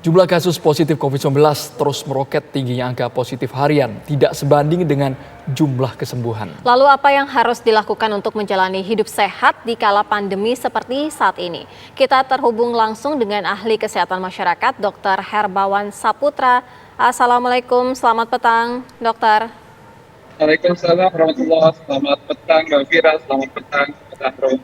Jumlah kasus positif COVID-19 terus meroket, tingginya angka positif harian tidak sebanding dengan jumlah kesembuhan. Lalu apa yang harus dilakukan untuk menjalani hidup sehat di kala pandemi seperti saat ini? Kita terhubung langsung dengan ahli kesehatan masyarakat, Dr. Herbawan Saputra. Assalamualaikum, selamat petang, dokter. Waalaikumsalam warahmatullahi wabarakatuh. Selamat petang, Mbak Fira. Selamat petang, Mas Andro.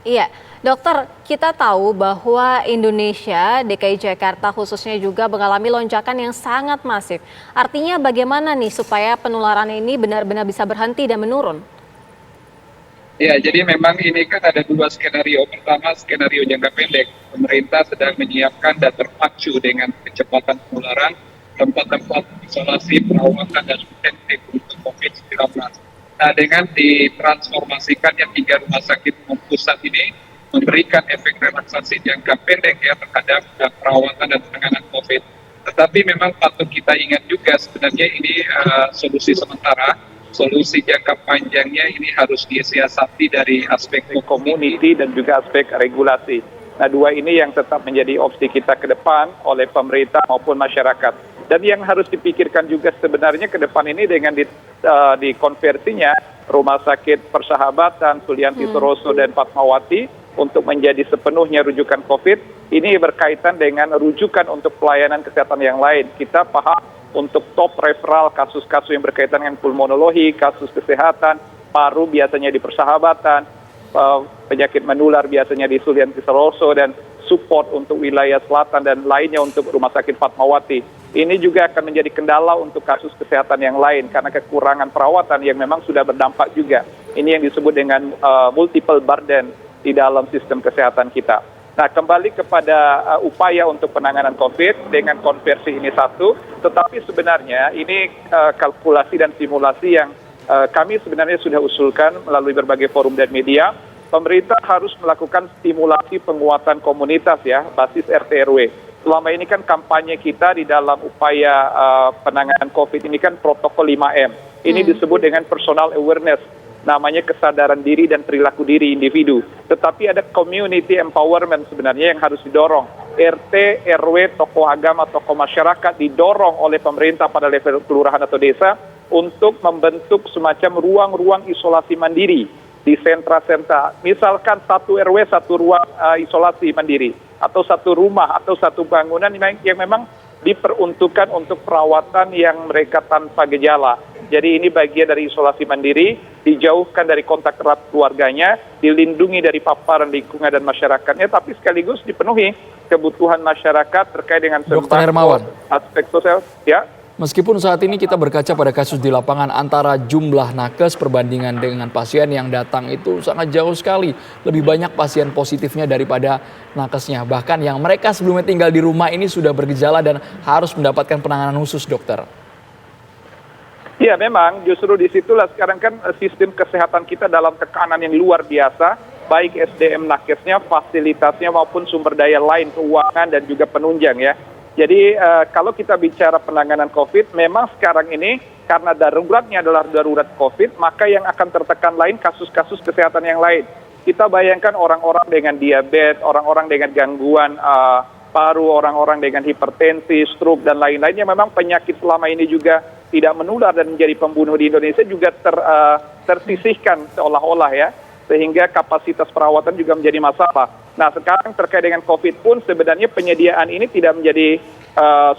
Iya, dokter, kita tahu bahwa Indonesia, DKI Jakarta khususnya juga mengalami lonjakan yang sangat masif. Artinya bagaimana nih supaya penularan ini benar-benar bisa berhenti dan menurun? Ya, jadi memang ini kan ada dua skenario. Pertama, skenario jangka pendek. Pemerintah sedang menyiapkan dan terpacu dengan kecepatan penularan tempat-tempat isolasi, perawatan, dan intensif untuk COVID-19. Nah, dengan ditransformasikannya 3 rumah sakit pusat ini memberikan efek relaksasi jangka pendek ya terhadap perawatan dan penanganan COVID. Tetapi memang patut kita ingat juga sebenarnya ini solusi sementara, solusi jangka panjangnya ini harus disiasati dari aspek community dan juga aspek regulasi. Nah, dua ini yang tetap menjadi opsi kita ke depan oleh pemerintah maupun masyarakat. Dan yang harus dipikirkan juga sebenarnya ke depan ini dengan dikonversinya Rumah Sakit Persahabatan, Sulianti Saroso dan Fatmawati untuk menjadi sepenuhnya rujukan COVID, ini berkaitan dengan rujukan untuk pelayanan kesehatan yang lain. Kita paham untuk top referral kasus-kasus yang berkaitan dengan pulmonologi, kasus kesehatan, paru biasanya di Persahabatan, penyakit menular biasanya di Sulianti Saroso, dan support untuk wilayah selatan dan lainnya untuk Rumah Sakit Fatmawati. Ini juga akan menjadi kendala untuk kasus kesehatan yang lain karena kekurangan perawatan yang memang sudah berdampak juga. Ini yang disebut dengan multiple burden di dalam sistem kesehatan kita. Nah, kembali kepada upaya untuk penanganan COVID dengan konversi ini satu, tetapi sebenarnya ini kalkulasi dan simulasi yang kami sebenarnya sudah usulkan melalui berbagai forum dan media. Pemerintah harus melakukan stimulasi penguatan komunitas ya, basis RT RW. Selama ini kan kampanye kita di dalam upaya penanganan COVID ini kan protokol 5M. Ini disebut dengan personal awareness, namanya kesadaran diri dan perilaku diri individu. Tetapi ada community empowerment sebenarnya yang harus didorong. RT, RW, tokoh agama, tokoh masyarakat didorong oleh pemerintah pada level kelurahan atau desa untuk membentuk semacam ruang-ruang isolasi mandiri di sentra-sentra. Misalkan satu RW, satu ruang isolasi mandiri, atau satu rumah, atau satu bangunan yang memang diperuntukkan untuk perawatan yang mereka tanpa gejala. Jadi ini bagian dari isolasi mandiri, dijauhkan dari kontak erat keluarganya, dilindungi dari paparan lingkungan dan masyarakatnya, tapi sekaligus dipenuhi kebutuhan masyarakat terkait dengan Hermawan, aspek sosial. Ya. Meskipun saat ini kita berkaca pada kasus di lapangan antara jumlah nakes perbandingan dengan pasien yang datang itu sangat jauh sekali. Lebih banyak pasien positifnya daripada nakesnya. Bahkan yang mereka sebelumnya tinggal di rumah ini sudah bergejala dan harus mendapatkan penanganan khusus, dokter. Ya, memang justru disitulah sekarang kan sistem kesehatan kita dalam tekanan yang luar biasa. Baik SDM nakesnya, fasilitasnya maupun sumber daya lain, keuangan dan juga penunjang ya. Jadi kalau kita bicara penanganan COVID, memang sekarang ini karena daruratnya adalah darurat COVID, maka yang akan tertekan lain kasus-kasus kesehatan yang lain. Kita bayangkan orang-orang dengan diabetes, orang-orang dengan gangguan paru, orang-orang dengan hipertensi, stroke, dan lain-lainnya. Memang penyakit selama ini juga tidak menular dan menjadi pembunuh di Indonesia juga tersisihkan seolah-olah ya, sehingga kapasitas perawatan juga menjadi masalah. Nah, sekarang terkait dengan COVID pun sebenarnya penyediaan ini tidak menjadi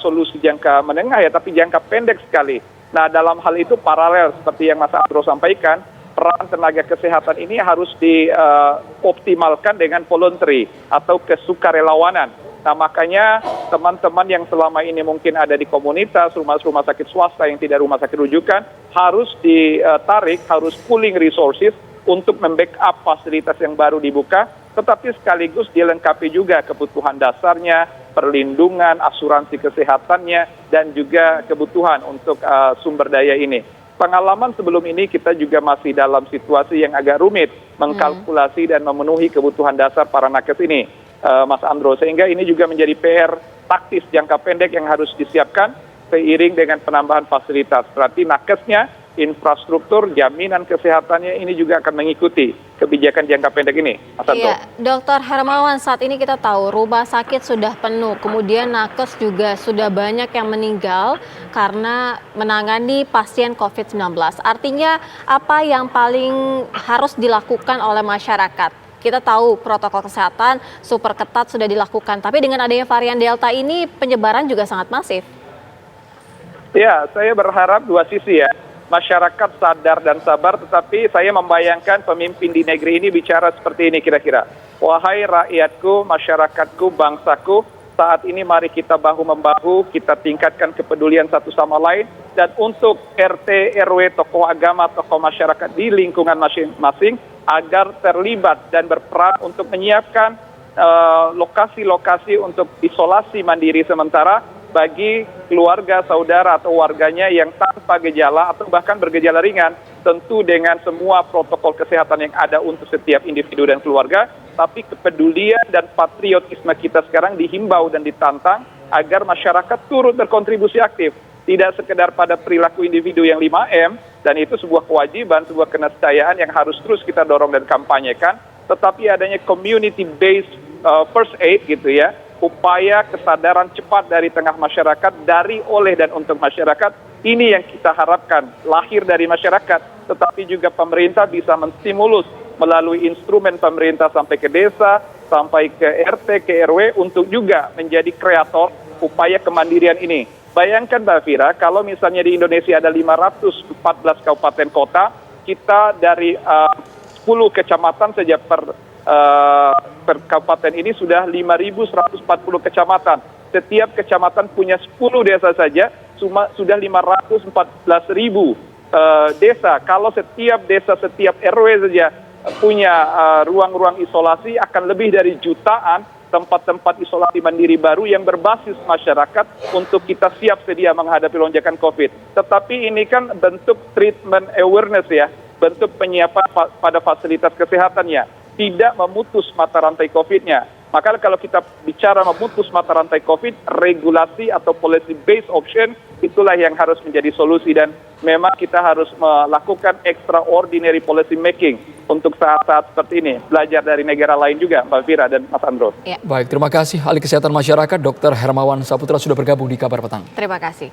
solusi jangka menengah ya, tapi jangka pendek sekali. Nah, dalam hal itu paralel seperti yang Mas Andro sampaikan, peran tenaga kesehatan ini harus dioptimalkan dengan voluntary atau kesukarelawanan. Nah, makanya teman-teman yang selama ini mungkin ada di komunitas, rumah sakit swasta yang tidak rumah sakit rujukan, harus ditarik, harus pooling resources untuk membackup fasilitas yang baru dibuka, tetapi sekaligus dilengkapi juga kebutuhan dasarnya, perlindungan, asuransi kesehatannya, dan juga kebutuhan untuk sumber daya ini. Pengalaman sebelum ini kita juga masih dalam situasi yang agak rumit mengkalkulasi dan memenuhi kebutuhan dasar para nakes ini, Mas Andro. Sehingga ini juga menjadi PR taktis jangka pendek yang harus disiapkan seiring dengan penambahan fasilitas. Berarti nakesnya infrastruktur, jaminan kesehatannya ini juga akan mengikuti kebijakan jangka pendek ini. Mas Andro. Iya, Dr. Hermawan, saat ini kita tahu rumah sakit sudah penuh, kemudian nakes juga sudah banyak yang meninggal karena menangani pasien COVID-19. Artinya apa yang paling harus dilakukan oleh masyarakat? Kita tahu protokol kesehatan super ketat sudah dilakukan, tapi dengan adanya varian Delta ini penyebaran juga sangat masif. Ya, saya berharap dua sisi ya. Masyarakat sadar dan sabar, tetapi saya membayangkan pemimpin di negeri ini bicara seperti ini kira-kira. Wahai rakyatku, masyarakatku, bangsaku, saat ini mari kita bahu-membahu, kita tingkatkan kepedulian satu sama lain, dan untuk RT, RW, tokoh agama, tokoh masyarakat di lingkungan masing-masing, agar terlibat dan berperan untuk menyiapkan lokasi-lokasi untuk isolasi mandiri sementara, bagi keluarga, saudara, atau warganya yang tanpa gejala atau bahkan bergejala ringan, tentu dengan semua protokol kesehatan yang ada untuk setiap individu dan keluarga, tapi kepedulian dan patriotisme kita sekarang dihimbau dan ditantang agar masyarakat turut berkontribusi aktif. Tidak sekedar pada perilaku individu yang 5M, dan itu sebuah kewajiban, sebuah keniscayaan yang harus terus kita dorong dan kampanyekan, tetapi adanya community-based first aid gitu ya, upaya kesadaran cepat dari tengah masyarakat, dari, oleh, dan untuk masyarakat, ini yang kita harapkan lahir dari masyarakat, tetapi juga pemerintah bisa menstimulus melalui instrumen pemerintah sampai ke desa, sampai ke RT, ke RW, untuk juga menjadi kreator upaya kemandirian ini. Bayangkan Mbak Fira, kalau misalnya di Indonesia ada 514 kabupaten kota, kita dari 10 kecamatan saja per kabupaten ini sudah 5.140 kecamatan. Setiap kecamatan punya 10 desa saja, sudah 514.000 desa. Kalau setiap desa, setiap RW saja punya ruang-ruang isolasi, akan lebih dari jutaan tempat-tempat isolasi mandiri baru yang berbasis masyarakat untuk kita siap sedia menghadapi lonjakan COVID. Tetapi ini kan bentuk treatment awareness ya, bentuk penyiapan pada fasilitas kesehatannya, tidak memutus mata rantai COVID-nya. Maka kalau kita bicara memutus mata rantai COVID, regulasi atau policy based option itulah yang harus menjadi solusi, dan memang kita harus melakukan extraordinary policy making untuk saat-saat seperti ini. Belajar dari negara lain juga, Mbak Fira dan Mas Andro. Baik, terima kasih ahli kesehatan masyarakat Dr. Hermawan Saputra sudah bergabung di Kabar Petang. Terima kasih.